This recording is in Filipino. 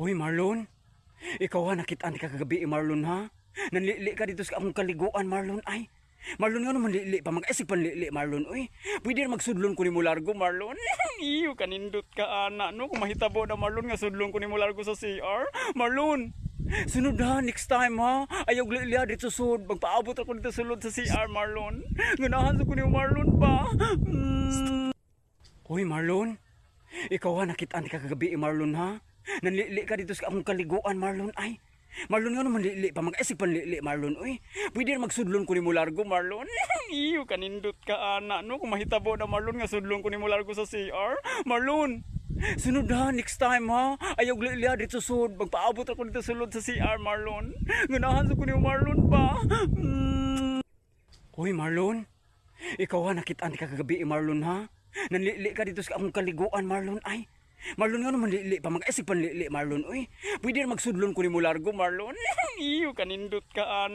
Uy, Marlon. Ikaw ha, nakitaan ka kagabi, Marlon ha. Nanlili ka dito sa akong kaliguan, Marlon. Ay, Marlon nga naman lili pa, mag-isip pa lili, Marlon. Uy, pwede na magsudlon ko ni mo largo, Marlon. Iyo, kanindot ka, ana, no? Kung mahitabo na, Marlon, nga sudlon ko ni mo largo sa CR. Marlon, sunod ha, next time ha. Ayaw lili ha, dito sud. Magpaabot ako dito sulod sa CR, Marlon. Ganahan sa ko ni Marlon ba? Uy, Marlon. Ikaw ha, nakitaan ka kagabi, Marlon ha. Nanlili ka dito sa akong kaliguan, Marlon. Ay, Marlon nga naman lili pa, mag-isip pa lili, Marlon. Uy, pwede na magsudlon ko ni mo largo, Marlon. Iyo, kanindot ka, ana, no? Kung mahitabo na, Marlon, nga sudlon ko ni mo largo sa CR. Marlon, sunod ha, next time ha. Ayaw lili ha, dito sud. Magpaabot ako dito sulod sa CR, Marlon. Ganahan sa ko ni Marlon ba? Uy, Marlon. Ikaw ha, nakitaan ka kagabi, Marlon ha. Nanlili ka dito sa akong kaliguan, Marlon. Ay, Marlon nga naman lili pa, mag-isip pa lili, Marlon. Uy, pwede na magsudlon ko ni mo largo, Marlon. Iyo, kanindot ka, ana.